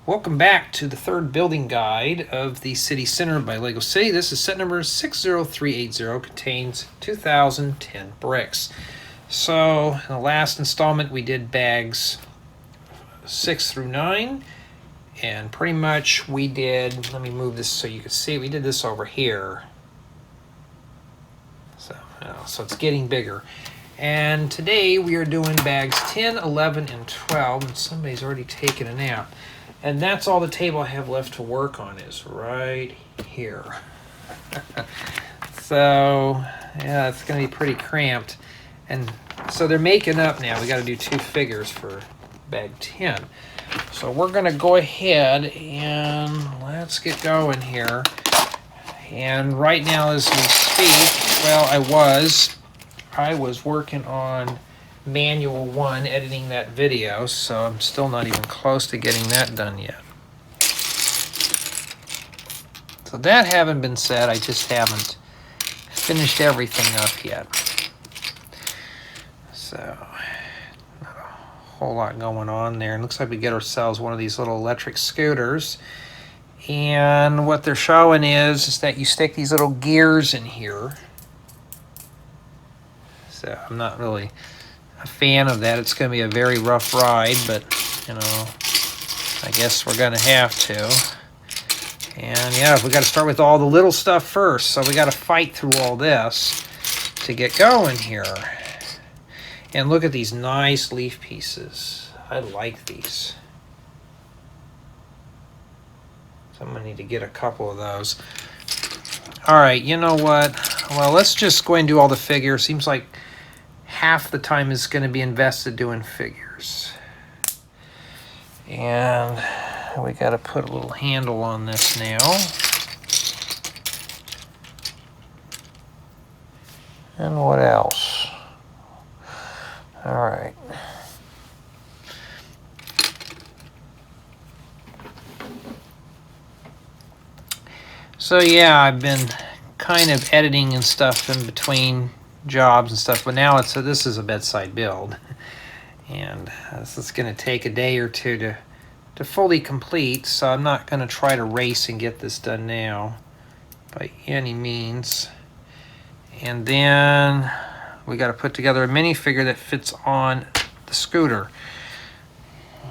Welcome back to the third building guide of the City Center by LEGO City. This is set number 60380, contains 2010 bricks. So in the last installment we did bags 6 through 9, and pretty much we did, let me move this so you can see, we did this over here. So it's getting bigger. And today we are doing bags 10, 11, and 12, and somebody's already taken a nap. And that's all the table I have left to work on is right here. So, yeah, it's going to be pretty cramped. And so they're making up now. We got to do 2 figures for bag 10. So we're going to go ahead and let's get going here. And right now as we speak, well, I was working on manual 1, editing that video, so I'm still not even close to getting that done yet. So that having been said, I just haven't finished everything up yet. So not a whole lot going on there. It looks like we get ourselves one of these little electric scooters, and what they're showing is that you stick these little gears in here. So I'm not really a fan of that. It's going to be a very rough ride, but you know, I guess we're going to have to. And yeah, we got to start with all the little stuff first, so we got to fight through all this to get going here. And look at these nice leaf pieces. I like these. So I'm going to need to get a couple of those. All right, you know what? Well, let's just go and do all the figures. Seems like half the time is going to be invested doing figures. And we got to put a little handle on this now. And what else? All right. So yeah, I've been kind of editing and stuff in between jobs and stuff, but now this is a bedside build, and this is going to take a day or two to fully complete, so I'm not going to try to race and get this done now by any means. And then we got to put together a minifigure that fits on the scooter.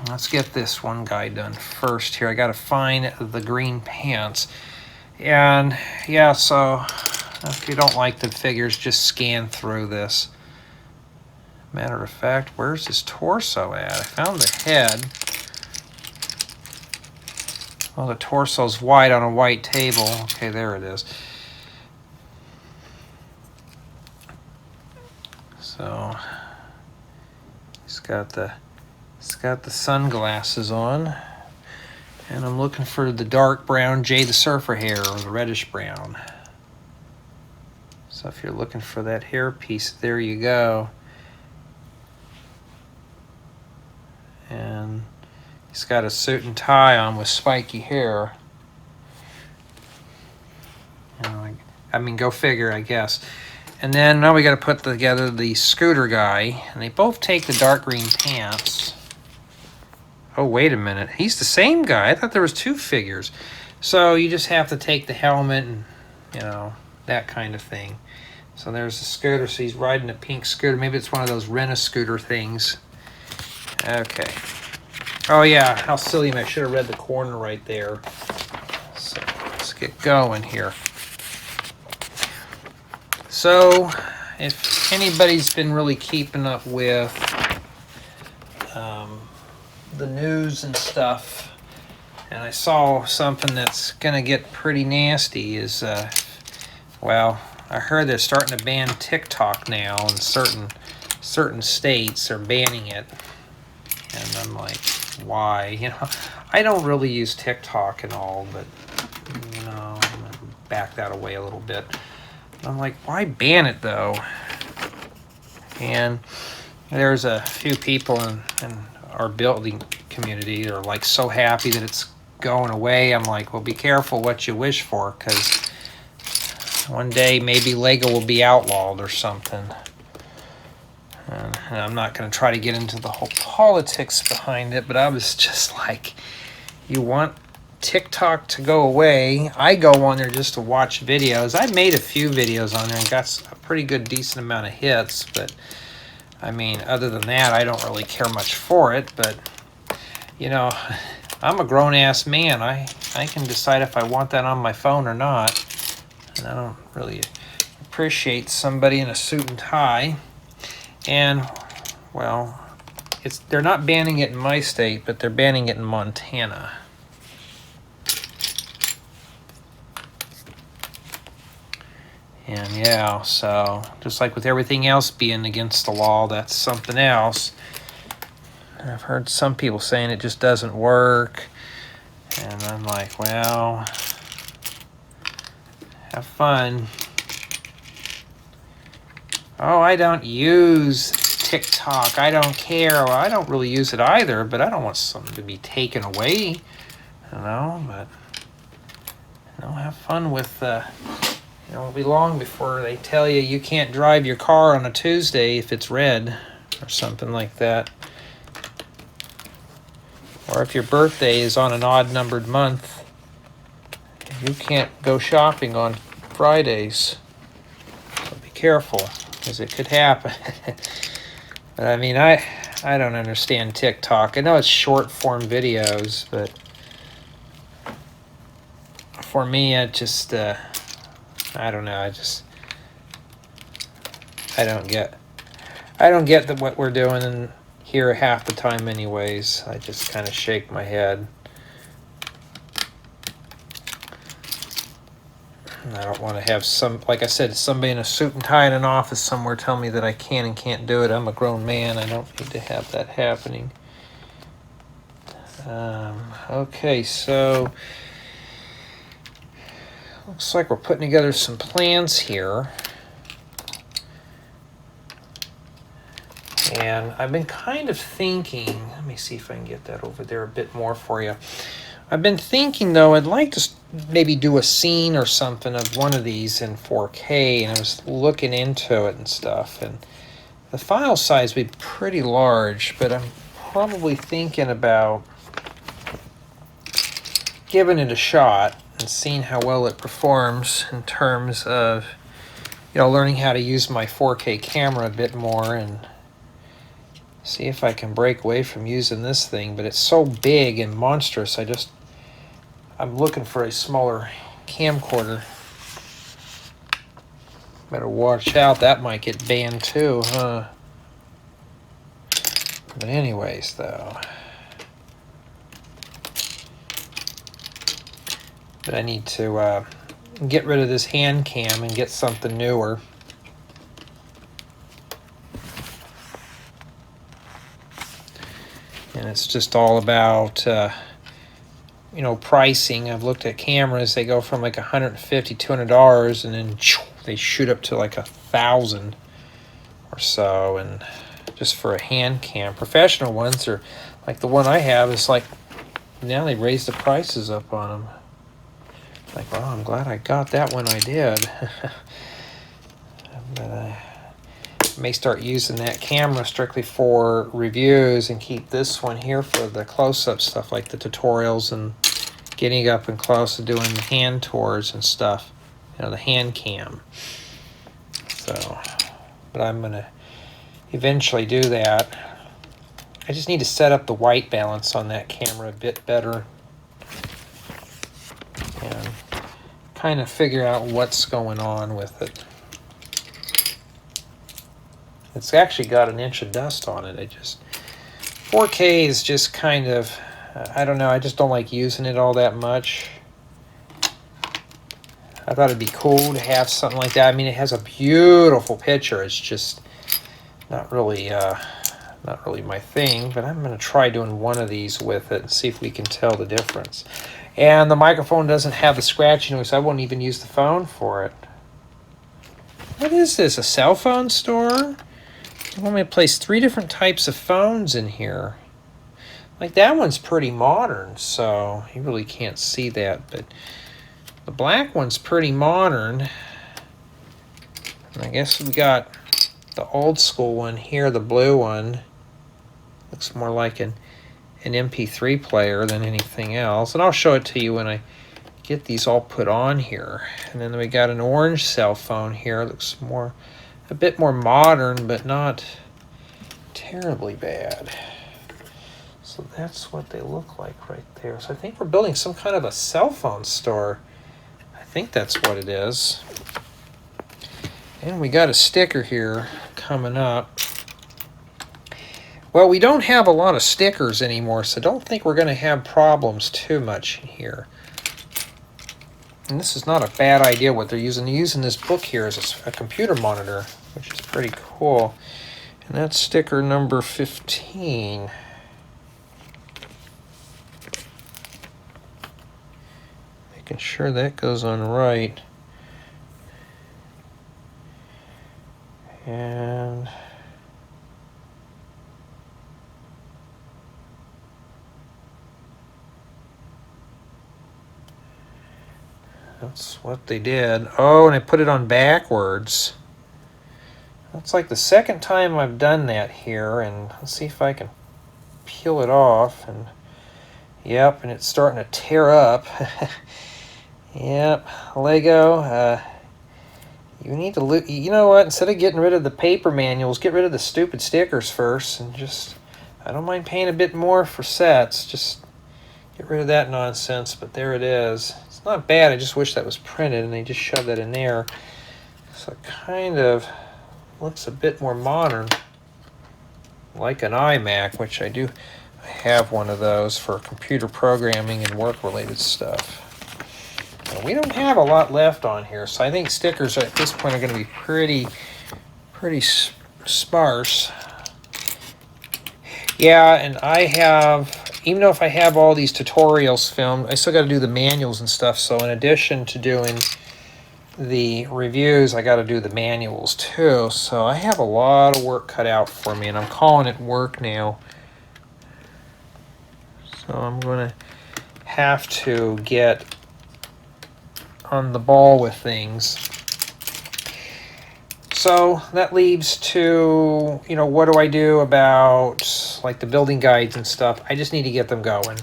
Let's get this one guy done first here. I got to find the green pants. And yeah, so if you don't like the figures, just scan through this. Matter of fact, where's his torso at? I found the head. Well, the torso's white on a white table. Okay, there it is. So he's got the sunglasses on. And I'm looking for the dark brown Jay the Surfer hair, or the reddish brown. So if you're looking for that hair piece, there you go. And he's got a suit and tie on with spiky hair. You know, I mean, go figure, I guess. And then now we got to put together the scooter guy, and they both take the dark green pants. Oh, wait a minute. He's the same guy. I thought there was 2 figures. So you just have to take the helmet and, you know, that kind of thing. So there's the scooter. So he's riding a pink scooter. Maybe it's one of those rent-a-scooter things. Okay. Oh, yeah. How silly am I? I should have read the corner right there. So let's get going here. So if anybody's been really keeping up with the news and stuff, and I saw something that's going to get pretty nasty is, well, I heard they're starting to ban TikTok now in certain states. Are banning it. And I'm like, why? You know, I don't really use TikTok and all, but, you know, I'm going to back that away a little bit. I'm like, why ban it, though? And there's a few people in our building community that are, like, so happy that it's going away. I'm like, well, be careful what you wish for, because one day maybe Lego will be outlawed or something. And I'm not going to try to get into the whole politics behind it, but I was just like, you want TikTok to go away. I go on there just to watch videos. I made a few videos on there and got a pretty good, decent amount of hits, but I mean, other than that, I don't really care much for it. But you know, I'm a grown-ass man. I can decide if I want that on my phone or not. And I don't really appreciate somebody in a suit and tie. And, well, they're not banning it in my state, but they're banning it in Montana. And yeah, so just like with everything else being against the law, that's something else. I've heard some people saying it just doesn't work. And I'm like, well, have fun. Oh, I don't use TikTok. I don't care. Well, I don't really use it either, but I don't want something to be taken away. But, have fun with, it'll be long before they tell you you can't drive your car on a Tuesday if it's red or something like that. Or if your birthday is on an odd-numbered month, you can't go shopping on Fridays. So be careful, because it could happen. But I mean, I don't understand TikTok. I know it's short-form videos, but for me, it just, I don't know. I don't get what we're doing in here half the time anyways. I just kind of shake my head. And I don't want to have like I said, somebody in a suit and tie in an office somewhere tell me that I can and can't do it. I'm a grown man. I don't need to have that happening. Okay, so looks like we're putting together some plans here. And I've been kind of thinking, let me see if I can get that over there a bit more for you. I've been thinking, though, I'd like to maybe do a scene or something of one of these in 4K, and I was looking into it and stuff. And the file size would be pretty large, but I'm probably thinking about giving it a shot and seeing how well it performs in terms of, learning how to use my 4K camera a bit more and see if I can break away from using this thing. But it's so big and monstrous, I'm looking for a smaller camcorder. Better watch out, that might get banned too, huh? But anyways, though. But I need to get rid of this hand cam and get something newer. And it's just all about, pricing. I've looked at cameras, they go from like $150, $200, and then they shoot up to like $1,000 or so. And just for a hand cam, professional ones are like the one I have is like, now they raised the prices up on them. Like, well, I'm glad I got that when I did. But I may start using that camera strictly for reviews and keep this one here for the close-up stuff like the tutorials and getting up and close and doing hand tours and stuff. The hand cam. So, but I'm going to eventually do that. I just need to set up the white balance on that camera a bit better. And kind of figure out what's going on with it. It's actually got an inch of dust on it. 4K is just kind of, I don't know, I just don't like using it all that much. I thought it'd be cool to have something like that. I mean, it has a beautiful picture. It's just not really my thing, but I'm going to try doing one of these with it and see if we can tell the difference. And the microphone doesn't have the scratching noise. I won't even use the phone for it. What is this, a cell phone store? You want me to place 3 different types of phones in here. Like that one's pretty modern, so you really can't see that, but the black one's pretty modern. And I guess we got the old school one here, the blue one. Looks more like an an MP3 player than anything else. And I'll show it to you when I get these all put on here. And then we got an orange cell phone here. It looks a bit more modern, but not terribly bad. So that's what they look like right there. So I think we're building some kind of a cell phone store. I think that's what it is. And we got a sticker here coming up. Well, we don't have a lot of stickers anymore, so I don't think we're going to have problems too much in here. And this is not a bad idea what they're using. They're using this book here as a computer monitor, which is pretty cool. And that's sticker number 15. Making sure that goes on right. And that's what they did. Oh, and I put it on backwards. That's like the second time I've done that here, and let's see if I can peel it off. And yep, and it's starting to tear up. Yep, Lego, you need to you know what, instead of getting rid of the paper manuals, get rid of the stupid stickers first, and just, I don't mind paying a bit more for sets, just get rid of that nonsense. But there it is. It's not bad, I just wish that was printed and they just shoved that in there. So it kind of looks a bit more modern, like an iMac, which I have one of those for computer programming and work-related stuff. Now, we don't have a lot left on here, so I think stickers at this point are going to be pretty sparse. Yeah, and I have, even though if I have all these tutorials filmed, I still got to do the manuals and stuff. So in addition to doing the reviews, I got to do the manuals too. So I have a lot of work cut out for me, and I'm calling it work now. So I'm going to have to get on the ball with things. So that leads to, you know, what do I do about like the building guides and stuff? I just need to get them going.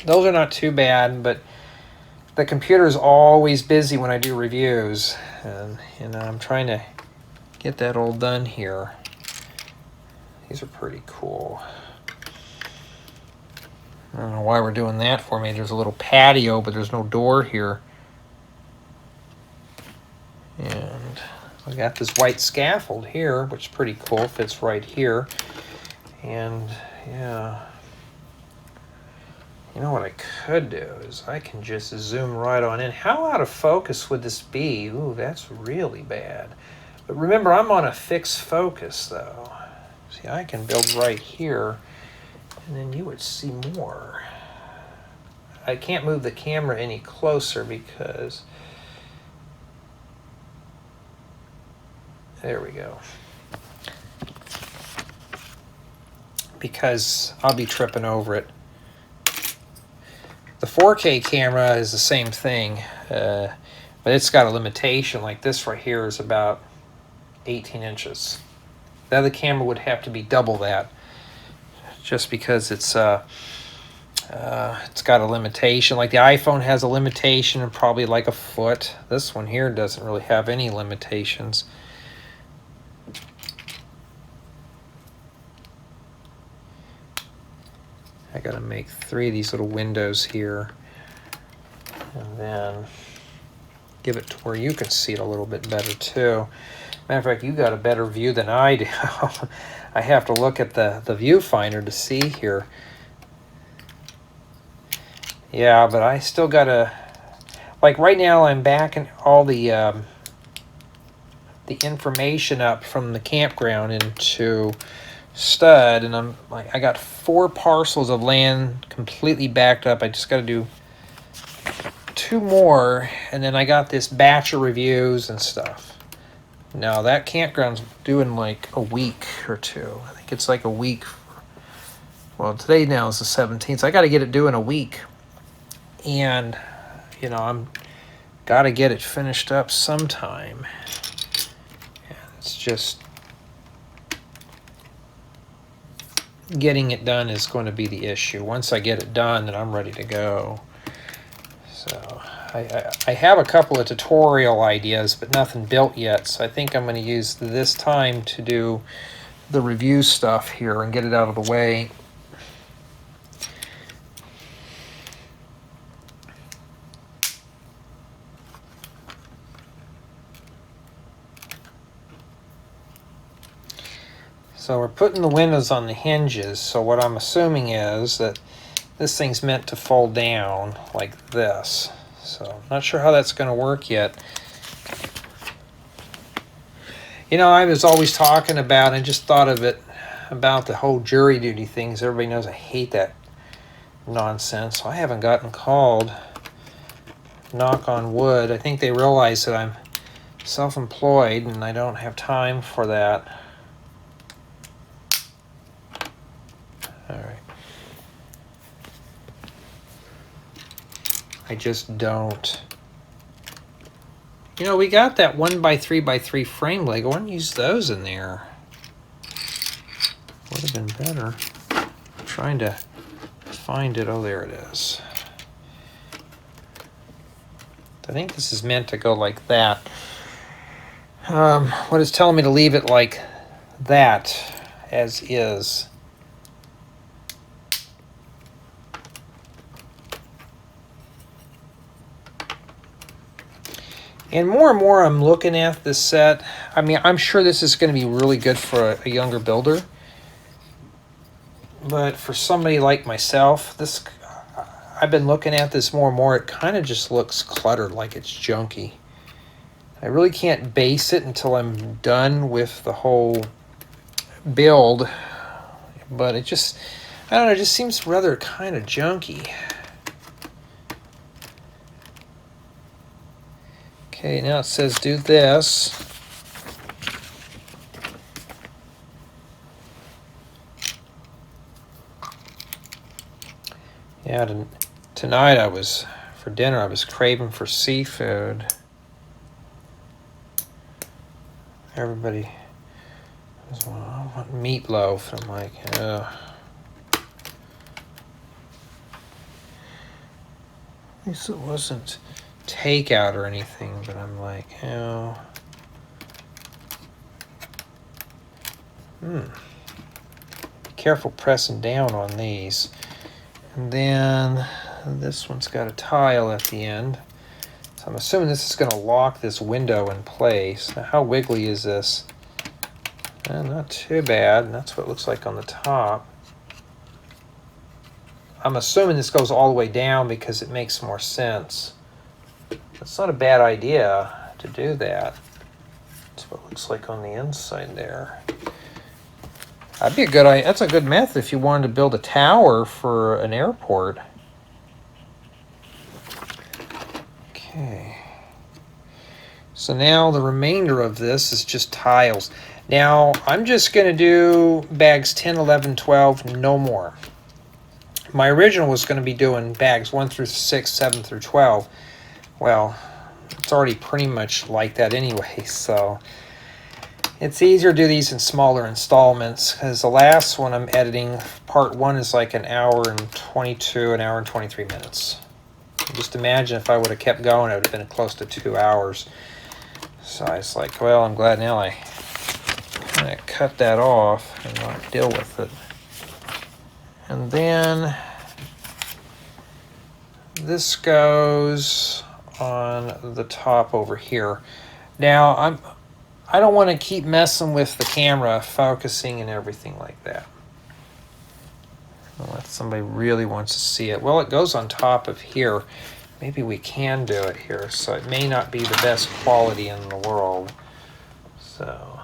Those are not too bad, but the computer is always busy when I do reviews, and you know, I'm trying to get that all done here. These are pretty cool. I don't know why we're doing that for me. There's a little patio, but there's no door here. And I got this white scaffold here, which is pretty cool. Fits right here. And yeah, you know what I could do is I can just zoom right on in. How out of focus would this be? Ooh, that's really bad. But remember, I'm on a fixed focus though. See, I can build right here, and then you would see more. I can't move the camera any closer because, there we go. Because I'll be tripping over it. The 4K camera is the same thing, but it's got a limitation. Like this right here is about 18 inches. The other camera would have to be double that, just because it's got a limitation. Like the iPhone has a limitation of probably like a foot. This one here doesn't really have any limitations. I gotta make 3 of these little windows here, and then give it to where you can see it a little bit better too. Matter of fact, you got a better view than I do. I have to look at the viewfinder to see here. Yeah, but I still gotta, like right now I'm backing all the information up from the campground into Stud, and I'm like, I got 4 parcels of land completely backed up. I just got to do 2 more, and then I got this batch of reviews and stuff. Now that campground's doing like a week or 2. I think it's like a week. Well, today now is the 17th, so I got to get it due in a week, and you know, I'm got to get it finished up sometime. And it's just getting it done is going to be the issue. Once I get it done, then I'm ready to go. So I have a couple of tutorial ideas, but nothing built yet. So I think I'm going to use this time to do the review stuff here and get it out of the way. So we're putting the windows on the hinges, so what I'm assuming is that this thing's meant to fold down like this. So I'm not sure how that's going to work yet. You know, I was always talking about, and just thought of it, about the whole jury duty things. Everybody knows I hate that nonsense. So I haven't gotten called, knock on wood. I think they realize that I'm self-employed and I don't have time for that. All right. I just don't. You know, we got that 1x3x3 frame leg. I want to use those in there. Would have been better. I'm trying to find it. Oh, there it is. I think this is meant to go like that. What is telling me to leave it like that, as is. And more I'm looking at this set. I mean, I'm sure this is going to be really good for a younger builder. But for somebody like myself, this, I've been looking at this more and more. It kind of just looks cluttered, like it's junky. I really can't base it until I'm done with the whole build. But it just, I don't know, it just seems rather kind of junky. Okay, now it says do this. Yeah, tonight for dinner, I was craving for seafood. Everybody was, well, I want meatloaf. And I'm like, ugh. At least it wasn't takeout or anything, but I'm like, Be careful pressing down on these. And then this one's got a tile at the end. So I'm assuming this is going to lock this window in place. Now, how wiggly is this? Not too bad. That's what it looks like on the top. I'm assuming this goes all the way down because it makes more sense. It's not a bad idea to do that. That's what it looks like on the inside there. That'd be a good idea. That's a good method if you wanted to build a tower for an airport. Okay. So now the remainder of this is just tiles. Now I'm just going to do bags 10, 11, 12, no more. My original was going to be doing bags 1 through 6, 7 through 12. Well, it's already pretty much like that anyway, so it's easier to do these in smaller installments, because the last one I'm editing, part 1, is like an hour and 22, an hour and 23 minutes. Just imagine if I would have kept going, it would have been close to 2 hours. So I was like, well, I'm glad now I kind of cut that off and not deal with it. And then this goes on the top over here. Now I don't want to keep messing with the camera focusing and everything like that, unless somebody really wants to see it. Well, it goes on top of here. Maybe we can do it here, so it may not be the best quality in the world. So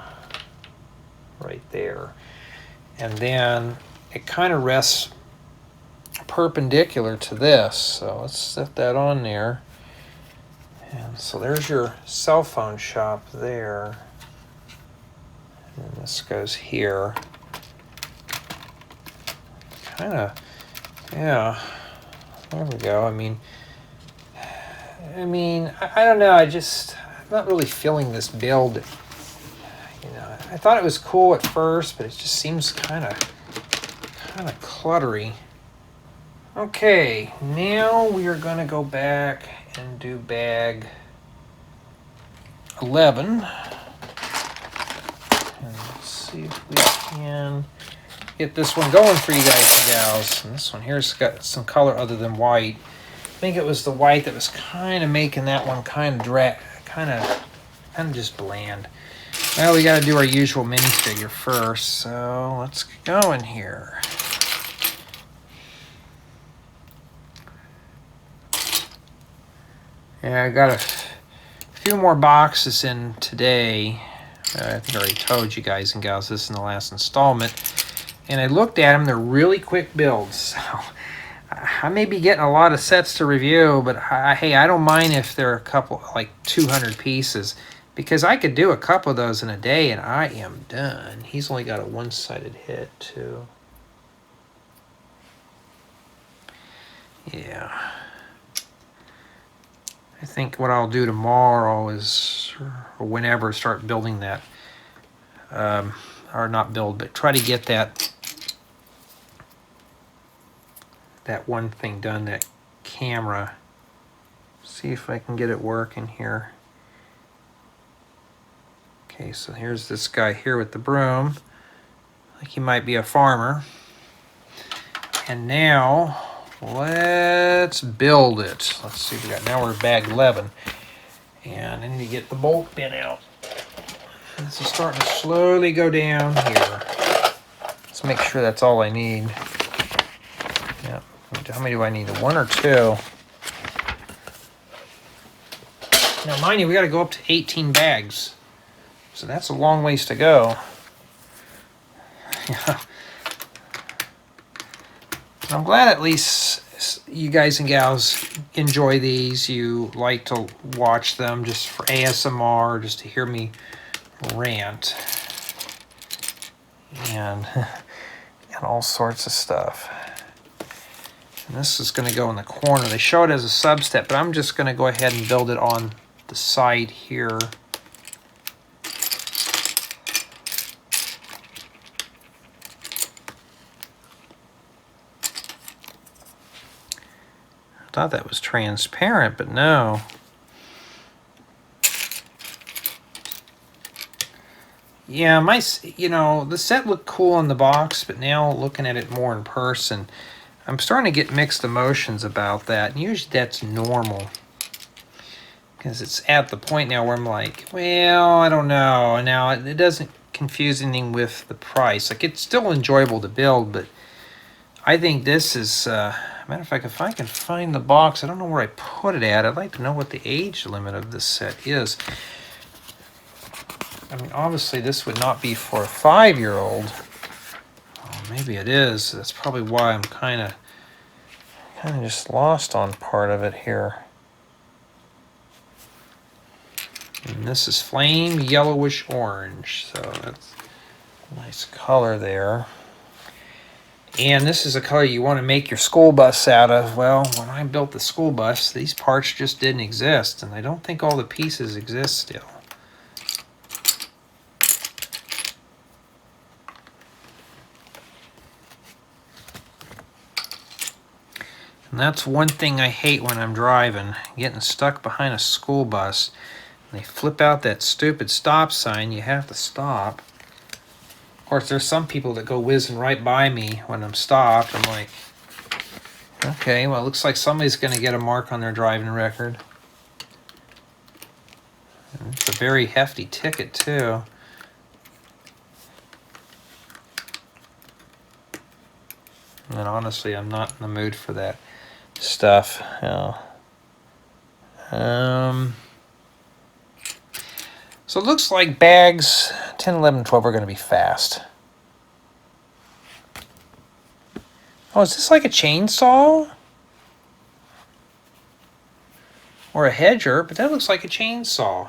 right there. And then it kind of rests perpendicular to this, so let's set that on there. And so there's your cell phone shop there. And this goes here. Kind of, yeah, there we go. I mean, I don't know, I'm not really feeling this build. You know, I thought it was cool at first, but it just seems kind kind of cluttery. Okay, now we are going to go back and do bag 11. And let's see if we can get this one going for you guys and gals. And this one here's got some color other than white. I think it was the white that was kind of making that one kind of just bland. Well, we got to do our usual minifigure first, so let's get going here. Yeah, I got a few more boxes in today. I think I already told you guys and gals this in the last installment. And I looked at them. They're really quick builds. So I may be getting a lot of sets to review, but hey, I don't mind if they're a couple, like 200 pieces. Because I could do a couple of those in a day and I am done. He's only got a one-sided hit, too. Yeah. I think what I'll do tomorrow is, or whenever, start building that, or not build, but try to get that one thing done, that camera. See if I can get it working here. Okay, so here's this guy here with the broom. Like he might be a farmer. And now, let's build it. Let's see what we got. Now we're bag 11. And I need to get the bolt bin out. This is starting to slowly go down here. Let's make sure that's all I need. Yeah. How many do I need? One or two? Now, mind you, we got to go up to 18 bags. So that's a long ways to go. Yeah. I'm glad at least you guys and gals enjoy these. You like to watch them just for ASMR, just to hear me rant. And all sorts of stuff. And this is going to go in the corner. They show it as a sub-step, but I'm just going to go ahead and build it on the side here. Thought that was transparent, but no. Yeah, the set looked cool in the box, but now looking at it more in person, I'm starting to get mixed emotions about that. And usually that's normal. Because it's at the point now where I'm like, well, I don't know. And now it doesn't confuse anything with the price. Like, it's still enjoyable to build, but I think this is... matter of fact, if I can find the box, I don't know where I put it at. I'd like to know what the age limit of this set is. I mean, obviously this would not be for a 5-year-old. Oh, maybe it is. That's probably why I'm kind of just lost on part of it here. And this is flame yellowish orange, so that's a nice color there. And this is a color you want to make your school bus out of. Well, when I built the school bus, these parts just didn't exist, and I don't think all the pieces exist still. And that's one thing I hate when I'm driving, getting stuck behind a school bus. They flip out that stupid stop sign, you have to stop. Of course, there's some people that go whizzing right by me when I'm stopped. I'm like, okay, well, it looks like somebody's going to get a mark on their driving record. And it's a very hefty ticket, too. And honestly, I'm not in the mood for that stuff. So it looks like bags 10, 11, 12 are going to be fast. Oh, is this like a chainsaw? Or a hedger, but that looks like a chainsaw.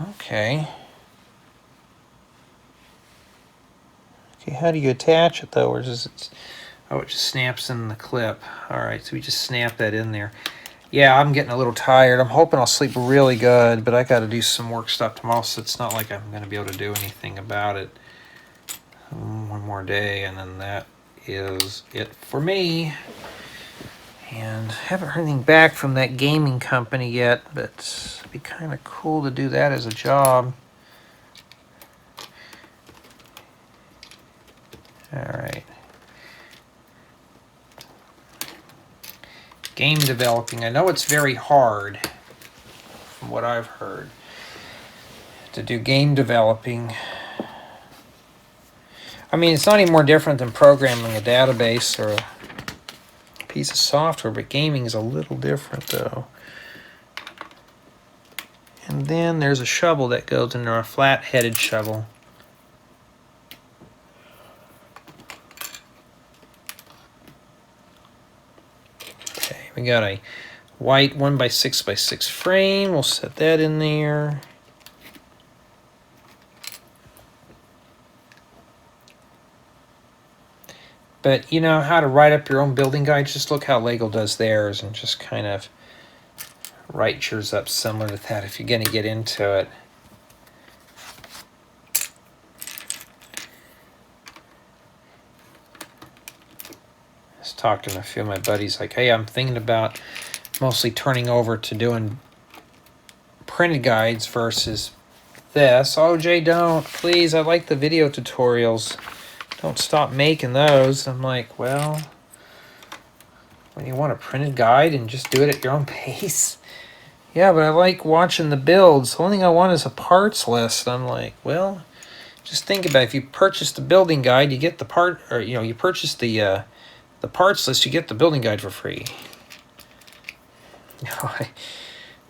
Okay. Okay, how do you attach it though? Or does it... Oh, it just snaps in the clip. Alright, so we just snap that in there. Yeah, I'm getting a little tired. I'm hoping I'll sleep really good, but I got to do some work stuff tomorrow, so it's not like I'm going to be able to do anything about it. One more day, and then that is it for me. And haven't heard anything back from that gaming company yet, but it'd be kind of cool to do that as a job. All right. Game developing. I know it's very hard, from what I've heard, to do game developing. I mean, it's not any more different than programming a database or a piece of software, but gaming is a little different, though. And then there's a shovel that goes in there, a flat-headed shovel. Okay, we got a white 1x6x6 frame. We'll set that in there. But you know how to write up your own building guide? Just look how Lego does theirs and just kind of write yours up similar to that if you're going to get into it. I was talking to a few of my buddies like, hey, I'm thinking about mostly turning over to doing printed guides versus this. Oh, Jay, don't. Please, I like the video tutorials. Don't stop making those. I'm like, well, when you want a printed guide and just do it at your own pace. Yeah, but I like watching the builds. The only thing I want is a parts list. I'm like, well, just think about it. If you purchase the building guide, you get the part, or you purchase the parts list, you get the building guide for free.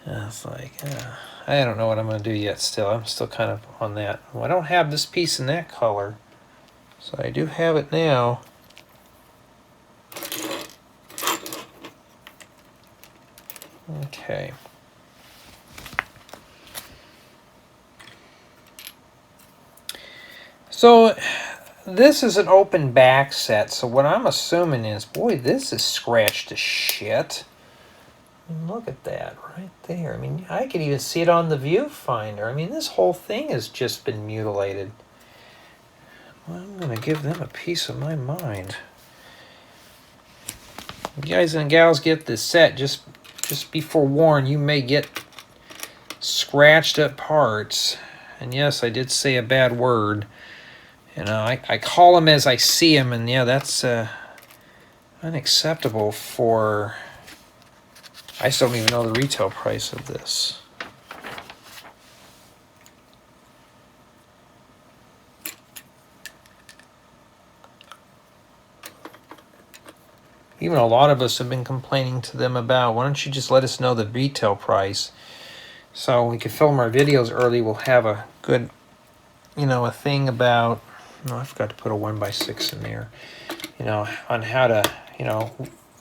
It's like, I don't know what I'm going to do yet. Still, I'm still kind of on that. Well, I don't have this piece in that color, so I do have it now. Okay. So this is an open back set, so what I'm assuming is, boy, this is scratched to shit. Look at that right there. I mean, I could even see it on the viewfinder. I mean, this whole thing has just been mutilated. Well, I'm going to give them a piece of my mind. You guys and gals get this set, just be forewarned, you may get scratched up parts. And yes, I did say a bad word. You know, I call them as I see them, and yeah, that's unacceptable for... I still don't even know the retail price of this. Even a lot of us have been complaining to them about, why don't you just let us know the retail price so we can film our videos early. We'll have a good, a thing about, no, I forgot to put a 1x6 in there, on how to,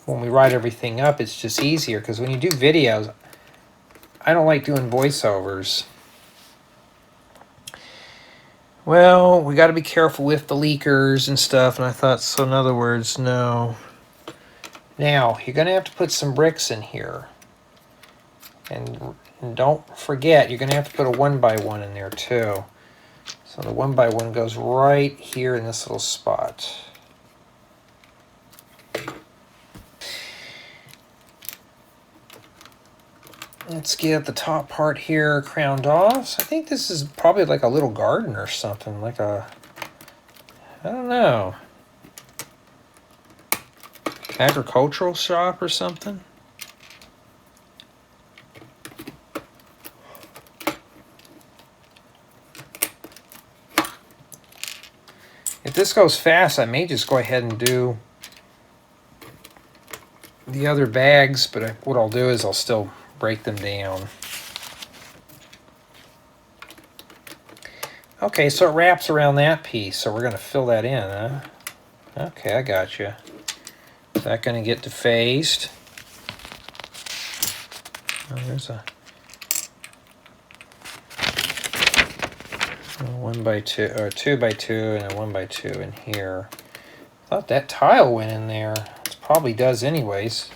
when we write everything up, it's just easier, because when you do videos, I don't like doing voiceovers. Well, we got to be careful with the leakers and stuff, and I thought, so in other words, no. Now, you're going to have to put some bricks in here. And don't forget, you're going to have to put a 1x1 in there too. So the 1x1 goes right here in this little spot. Let's get the top part here crowned off. So I think this is probably like a little garden or something, like a, I don't know, agricultural shop or something. If this goes fast, I may just go ahead and do the other bags, but what I'll do is I'll still break them down. Okay, so it wraps around that piece, so we're going to fill that in, huh? Okay, I got you. Is that going to get defaced? Oh, there's a 1x2 or 2x2 and a 1x2 in here. I thought that tile went in there. It probably does anyways.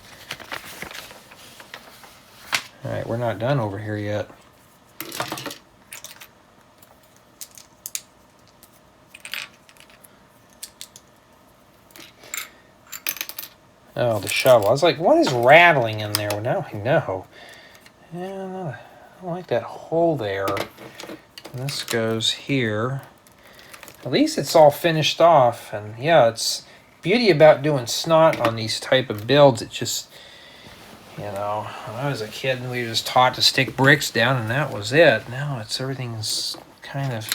All right, we're not done over here yet. Oh, the shovel. I was like, what is rattling in there? Well, now I know. Yeah, I don't like that hole there. And this goes here. At least it's all finished off. And yeah, it's beauty about doing snot on these type of builds. It just, you know, when I was a kid, we were just taught to stick bricks down and that was it. Now it's everything's kind of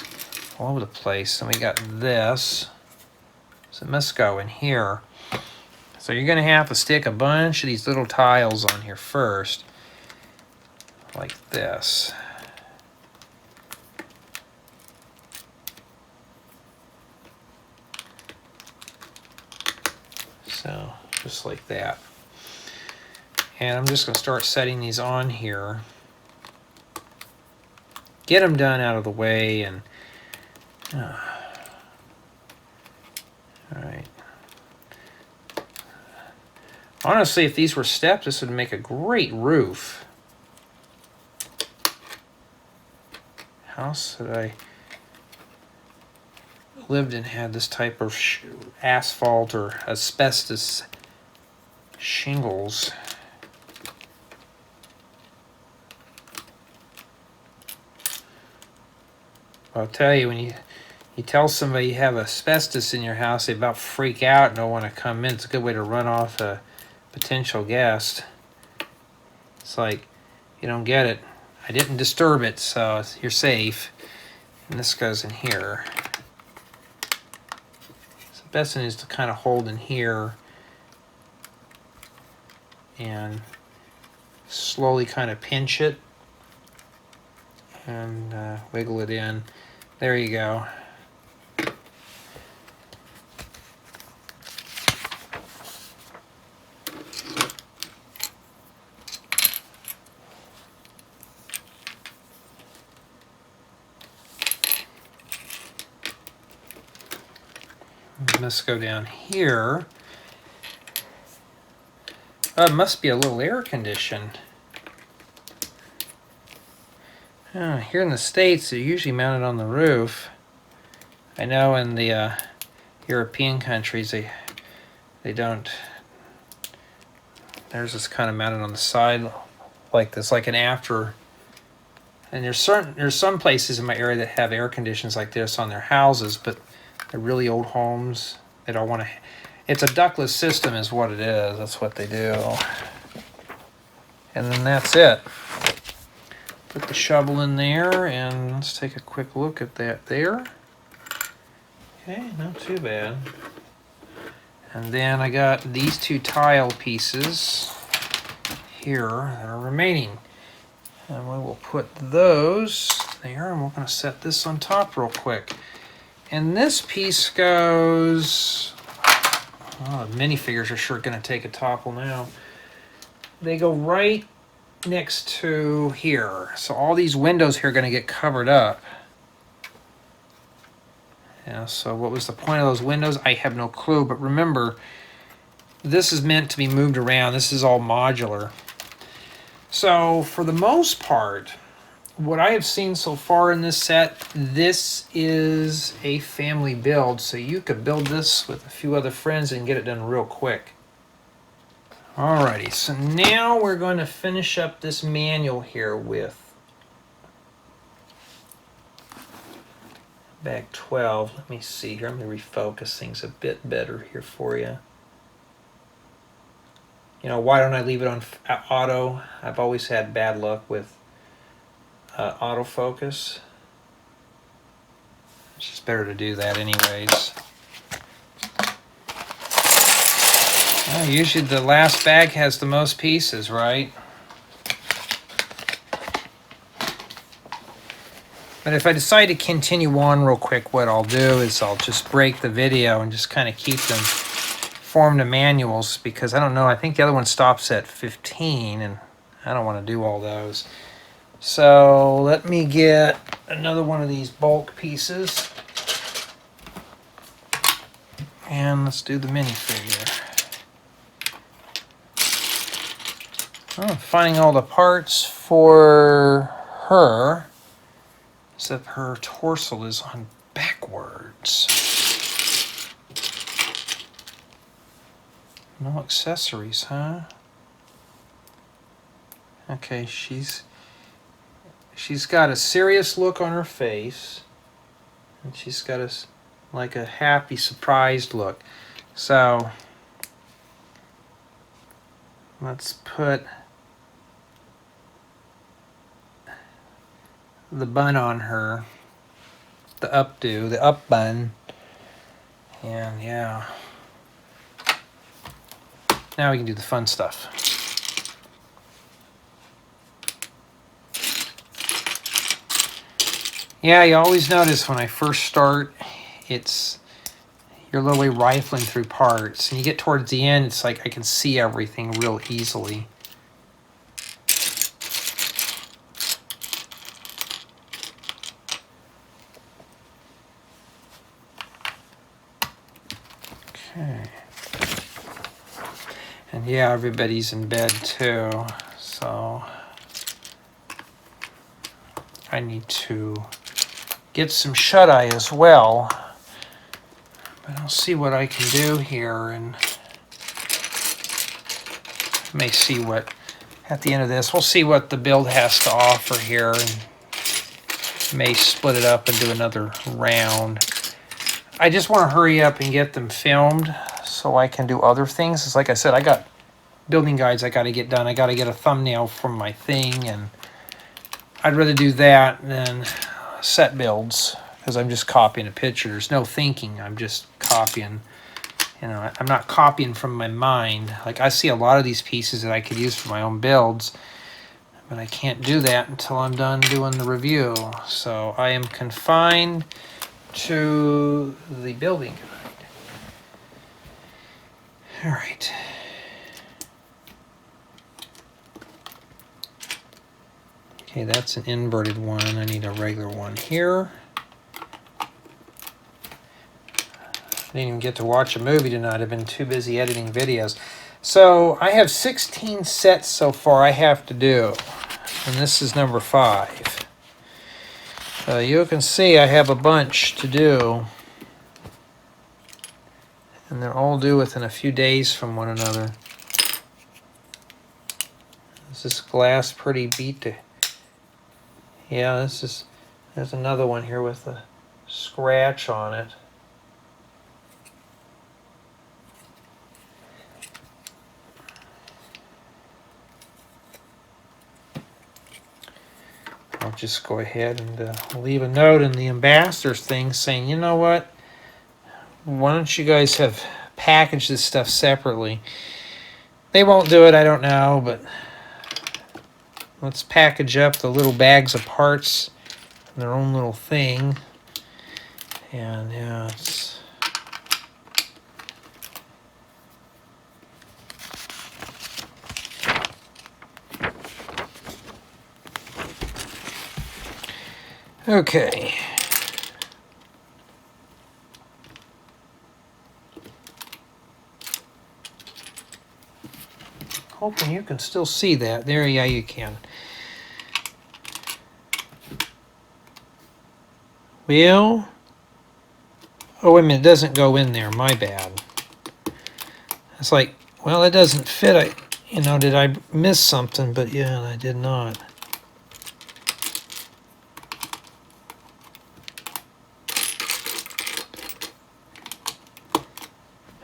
all over the place. And we got this. So it must go in here. So you're going to have to stick a bunch of these little tiles on here first. Like this. So just like that. And I'm just going to start setting these on here. Get them done out of the way and all right. Honestly, if these were steps, this would make a great roof. House that I lived in had this type of asphalt or asbestos shingles. I'll tell you, when you tell somebody you have asbestos in your house, they about freak out and don't want to come in. It's a good way to run off a potential guest. It's like, you don't get it. I didn't disturb it, so you're safe. And this goes in here. So the best thing is to kind of hold in here and slowly kind of pinch it and wiggle it in. There you go. Let's go down here. Oh, it must be a little air conditioned. Here in the States, they're usually mounted on the roof. I know in the European countries, they don't. Theirs is kind of mounted on the side like this, like an after. And there's some places in my area that have air conditions like this on their houses, but they're really old homes. They don't want to. It's a ductless system, is what it is. That's what they do. And then that's it. Put the shovel in there, and let's take a quick look at that there. Okay, not too bad. And then I got these two tile pieces here that are remaining. And we will put those there, and we're going to set this on top real quick. And this piece goes... Oh, the minifigures are sure going to take a topple now. They go right next to here. So all these windows here are going to get covered up. Yeah, so what was the point of those windows? I have no clue, but remember, this is meant to be moved around. This is all modular. So for the most part, what I have seen so far in this set, this is a family build. So you could build this with a few other friends and get it done real quick. Alrighty, so now we're going to finish up this manual here with bag 12. Let me see here. Let me refocus things a bit better here for you. You know, why don't I leave it on auto? I've always had bad luck with autofocus. It's just better to do that anyways. Well, usually the last bag has the most pieces, right? But if I decide to continue on real quick, what I'll do is I'll just break the video and just kind of keep them formed to manuals, because I don't know, I think the other one stops at 15 and I don't want to do all those. So let me get another one of these bulk pieces and let's do the minifigure. I'm finding all the parts for her, except her torso is on backwards. No accessories, huh? Okay, she's got a serious look on her face, and she's got like a happy, surprised look. So let's put the bun on her, the updo, the up bun, and yeah. Now we can do the fun stuff. Yeah, you always notice when I first start, you're literally rifling through parts, and you get towards the end, it's like I can see everything real easily. Okay. And yeah, everybody's in bed too, so I need to get some shut-eye as well. But I'll see what I can do here, and may see what, at the end of this, we'll see what the build has to offer here, and may split it up and do another round. I just want to hurry up and get them filmed so I can do other things. It's like I said, I got building guides I got to get done. I got to get a thumbnail from my thing, and I'd rather do that than set builds, because I'm just copying a picture. There's no thinking. I'm just copying. You know, I'm not copying from my mind. Like, I see a lot of these pieces that I could use for my own builds, but I can't do that until I'm done doing the review. So I am confined to the building guide. All right. Okay, that's an inverted one. I need a regular one here. Didn't even get to watch a movie tonight. I've been too busy editing videos. So I have 16 sets so far I have to do, and this is number 5. You can see I have a bunch to do, and they're all due within a few days from one another. Is this glass pretty beat to? Yeah, there's another one here with a scratch on it. I'll just go ahead and leave a note in the ambassadors thing saying, you know what? Why don't you guys have packaged this stuff separately? They won't do it, I don't know, but let's package up the little bags of parts in their own little thing. And yeah, it's... Okay. Hoping you can still see that. There, yeah, you can. Well, oh, wait a minute, it doesn't go in there. My bad. It's like, well, it doesn't fit. Did I miss something? But yeah, I did not.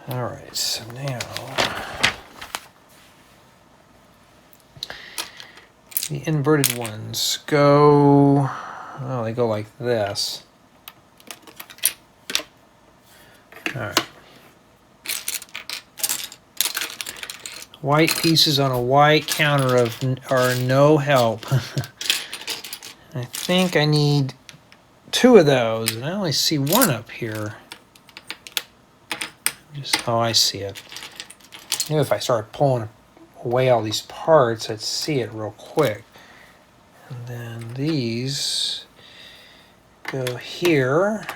All right, so now the inverted ones go, oh, they go like this. All right. White pieces on a white counter are no help. I think I need 2 of those, and I only see 1 up here. Oh, I see it. Maybe if I started pulling away all these parts, I'd see it real quick. And then these go here.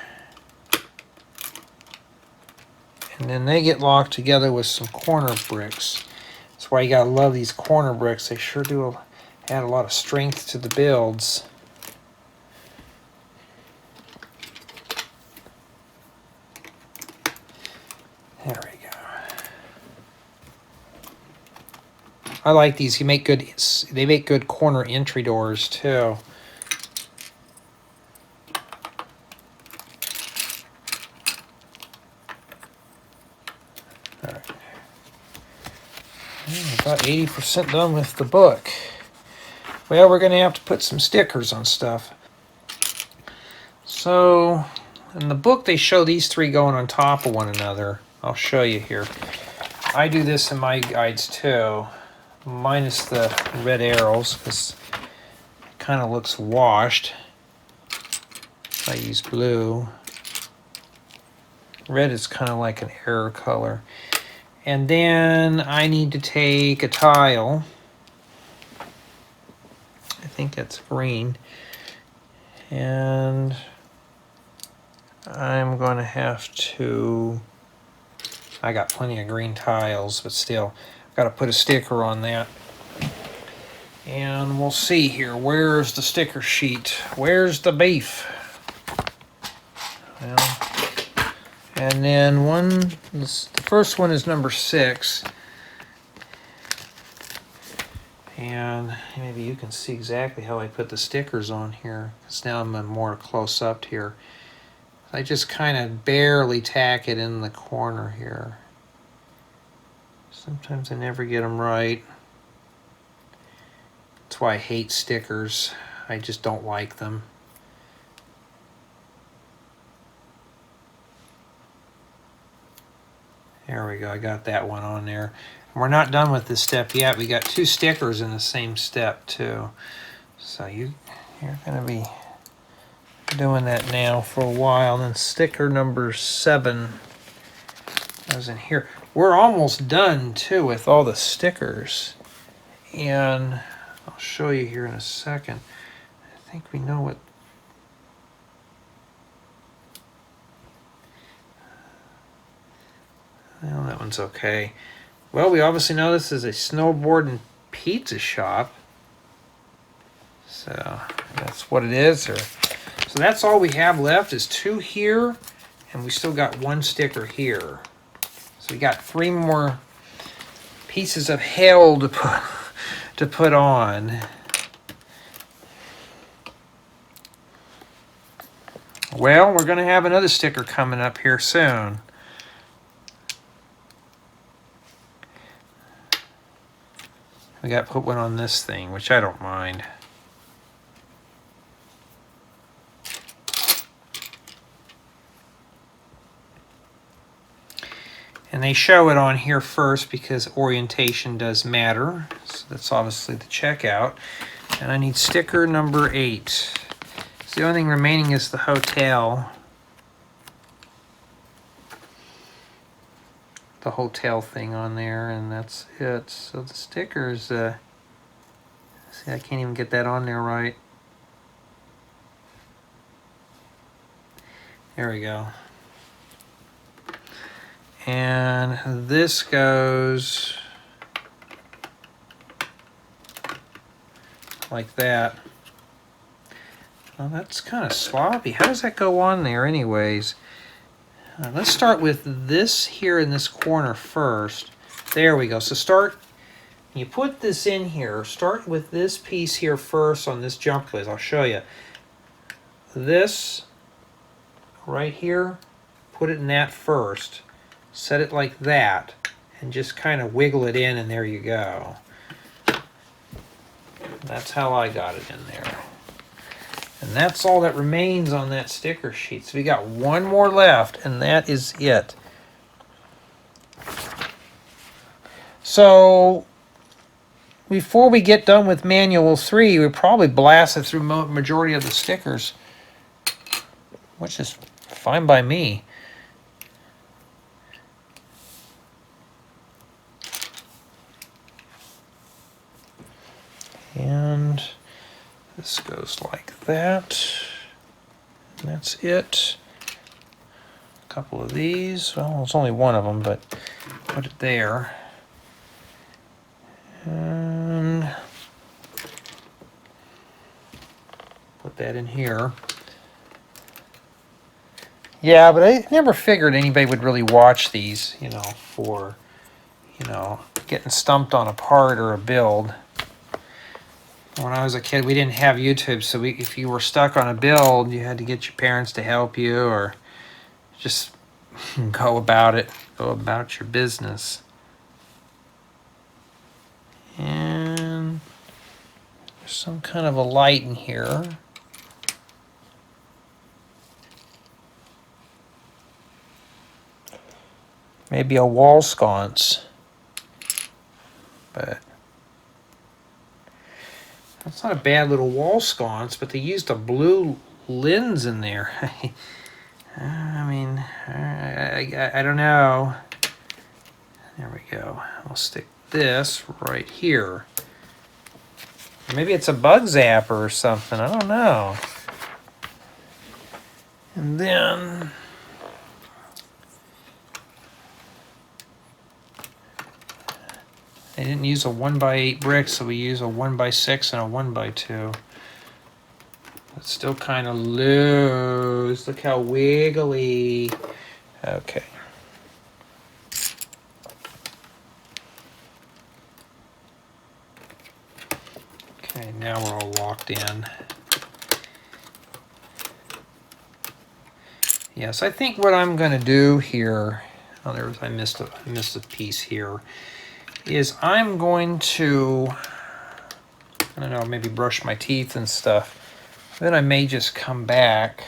And then they get locked together with some corner bricks. That's why you gotta love these corner bricks. They sure do add a lot of strength to the builds. There we go. I like these. They make good corner entry doors too. All right. About 80% done with the book. Well, we're going to have to put some stickers on stuff. So, in the book, they show these three going on top of one another. I'll show you here. I do this in my guides too, minus the red arrows, because it kind of looks washed. I use blue. Red is kind of like an error color. And then I need to take a tile. I think that's green. And I'm going to have to... I got plenty of green tiles, but still, I've got to put a sticker on that. And we'll see here. Where's the sticker sheet? Where's the beef? Well, and then the first one is number 6. And maybe you can see exactly how I put the stickers on here, because now I'm more close up here. I just kind of barely tack it in the corner here. Sometimes I never get them right. That's why I hate stickers. I just don't like them. There we go, I got that one on there. And we're not done with this step yet. We got 2 stickers in the same step too. So you're gonna be doing that now for a while. And then sticker number 7 goes in here. We're almost done too with all the stickers. And I'll show you here in a second. I think we know what... Well, that one's okay. Well, we obviously know this is a snowboard and pizza shop. So that's what it is. So that's all we have left is 2 here, and we still got 1 sticker here. So we got 3 more pieces of hell to put on. Well, we're going to have another sticker coming up here soon. We got to put one on this thing, which I don't mind. And they show it on here first because orientation does matter. So that's obviously the checkout. And I need sticker number 8. So the only thing remaining is the hotel. The hotel thing on there, and that's it. So the stickers, see, I can't even get that on there right. There we go. And this goes like that. Well, that's kind of sloppy. How does that go on there anyways? Let's start with this here in this corner first. There we go. So start, you put this in here, start with this piece here first on this jump place. I'll show you. This right here, put it in that first. Set it like that and just kind of wiggle it in, and there you go. That's how I got it in there. And that's all that remains on that sticker sheet. So we got 1 more left, and that is it. So before we get done with manual 3, we probably blast it through majority of the stickers, which is fine by me. And this goes like that. And that's it. A couple of these. Well, it's only 1 of them, but put it there. And put that in here. Yeah, but I never figured anybody would really watch these, for, getting stumped on a part or a build. When I was a kid, we didn't have YouTube, so if you were stuck on a build, you had to get your parents to help you, or just go about your business. And there's some kind of a light in here. Maybe a wall sconce, but that's not a bad little wall sconce, but they used a blue lens in there. I mean, I don't know. There we go. I'll stick this right here. Maybe it's a bug zapper or something. I don't know. And then they didn't use a 1x8 brick, so we use a 1x6 and a 1x2. It's still kind of loose. Look how wiggly. Okay. Okay, now we're all locked in. Yes, I think what I'm going to do here, I missed a piece here, is I'm going to, I don't know, maybe brush my teeth and stuff. Then I may just come back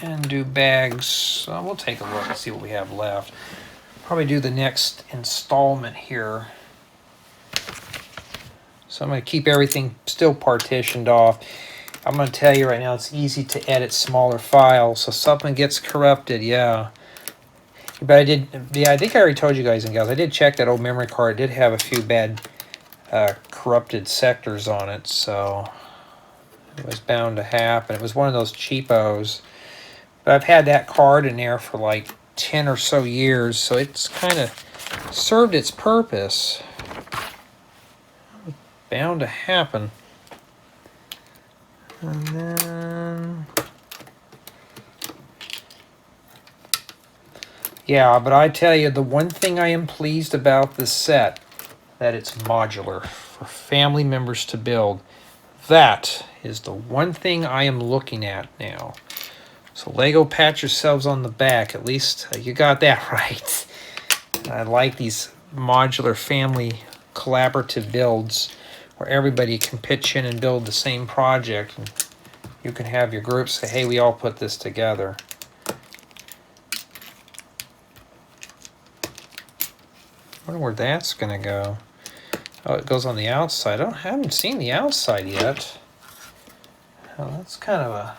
and do bags. We'll take a look and see what we have left. Probably do the next installment here. So I'm going to keep everything still partitioned off. I'm going to tell you right now, it's easy to edit smaller files. So something gets corrupted, yeah. But I think I already told you guys and gals, I did check that old memory card. It did have a few bad corrupted sectors on it, so it was bound to happen. It was one of those cheapos. But I've had that card in there for like 10 or so years, so it's kind of served its purpose. Bound to happen. And then, yeah, but I tell you, the one thing I am pleased about this set, that it's modular for family members to build. That is the one thing I am looking at now. So Lego, pat yourselves on the back. At least you got that right. I like these modular family collaborative builds where everybody can pitch in and build the same project. And you can have your group say, hey, we all put this together. I wonder where that's going to go. Oh, it goes on the outside. I haven't seen the outside yet. Oh, that's kind of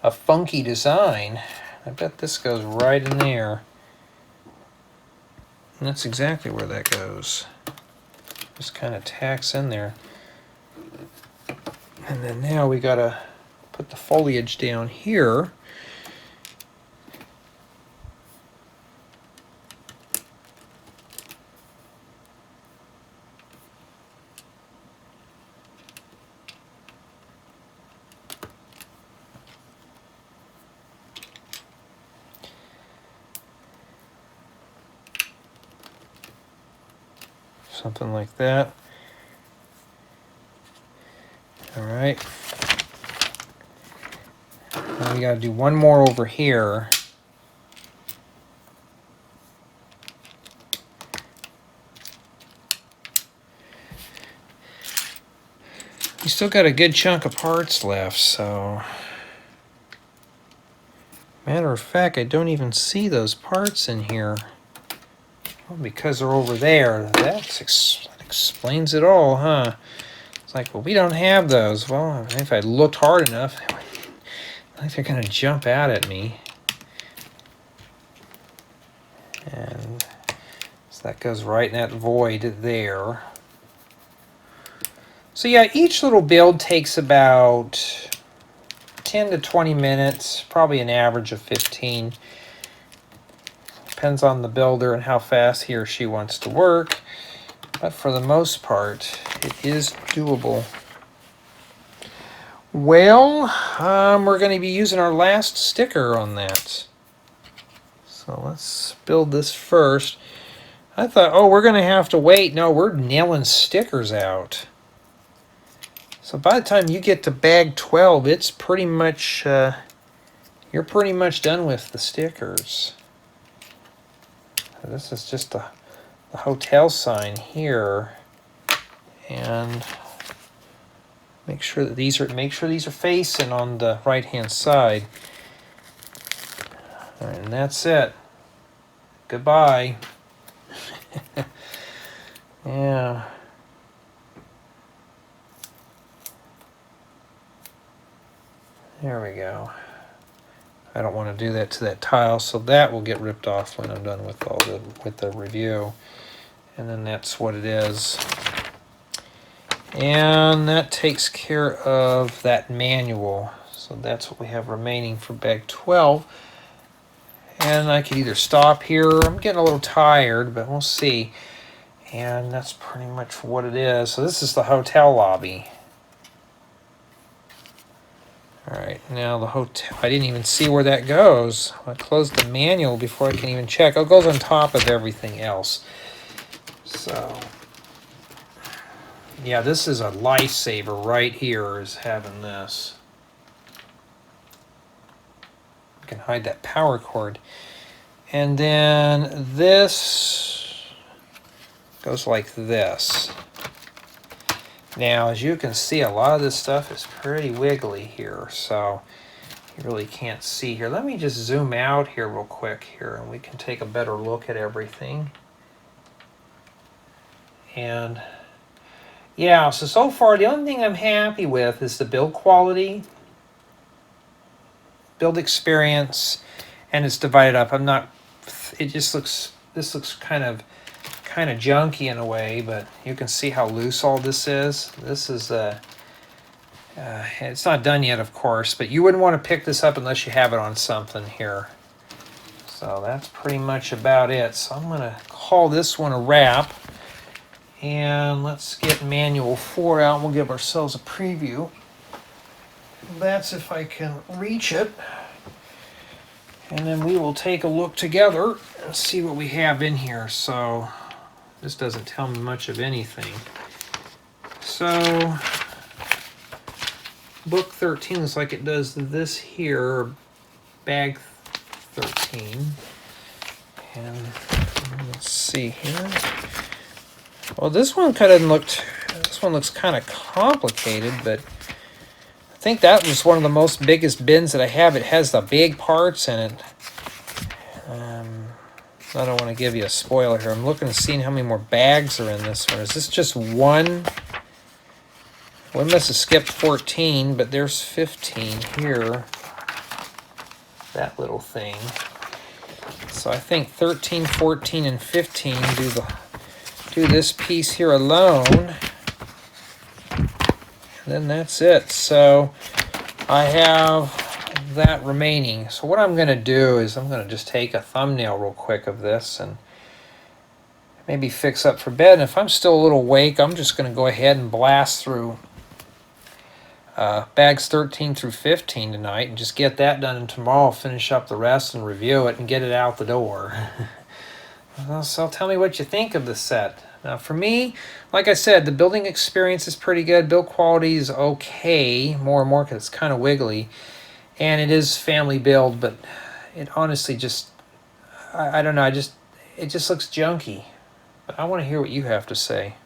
a funky design. I bet this goes right in there. And that's exactly where that goes. Just kind of tacks in there. And then now we got to put the foliage down here. Something like that. All right. Now we got to do one more over here. We still got a good chunk of parts left, so. Matter of fact, I don't even see those parts in here. Well, because they're over there. That explains it all, huh? It's like, well, we don't have those. Well, if I looked hard enough, I think they're going to jump out at me. And so that goes right in that void there. So yeah, each little build takes about 10 to 20 minutes, probably an average of 15. Depends on the builder and how fast he or she wants to work. But for the most part, it is doable. Well, we're going to be using our last sticker on that. So let's build this first. I thought, oh, we're going to have to wait. No, we're nailing stickers out. So by the time you get to bag 12, it's pretty much, you're pretty much done with the stickers. So this is just the hotel sign here. And make sure these are facing on the right-hand side. All right, and that's it. Goodbye. Yeah. There we go. I don't want to do that to that tile, so that will get ripped off when I'm done with the review. And then that's what it is. And that takes care of that manual. So that's what we have remaining for bag 12. And I could either stop here. I'm getting a little tired, but we'll see. And that's pretty much what it is. So this is the hotel lobby. Alright, now the hotel. I didn't even see where that goes. I closed the manual before I can even check. Oh, it goes on top of everything else. So, yeah, this is a lifesaver right here, is having this. You can hide that power cord. And then this goes like this. Now, as you can see, a lot of this stuff is pretty wiggly here, so you really can't see here. Let me just zoom out here real quick here, and we can take a better look at everything. And yeah, so far the only thing I'm happy with is the build quality, build experience, and it's divided up. It just looks, this looks kind of junky in a way, but you can see how loose all this is. This is it's not done yet, of course, but you wouldn't want to pick this up unless you have it on something here. So that's pretty much about it. So I'm going to call this one a wrap. And let's get manual 4 out and we'll give ourselves a preview. That's if I can reach it. And then we will take a look together and see what we have in here. So this doesn't tell me much of anything. So book 13 looks like it does this here, bag 13. And let's see here. Well, this one looks kind of complicated, but I think that was one of the most biggest bins that I have. It has the big parts in it. I don't want to give you a spoiler here. I'm looking to see how many more bags are in this one. Is this just one? We must have skipped 14, but there's 15 here. That little thing. So I think 13, 14, and 15 do this piece here alone. And then that's it. So I have that remaining. So what I'm going to do is I'm going to just take a thumbnail real quick of this and maybe fix up for bed. And if I'm still a little awake, I'm just going to go ahead and blast through bags 13 through 15 tonight and just get that done, and tomorrow I'll finish up the rest and review it and get it out the door. So tell me what you think of the set. Now for me, like I said, the building experience is pretty good. Build quality is okay, more and more because it's kind of wiggly. And it is family build, but it honestly just, I don't know, it just looks junky. But I want to hear what you have to say.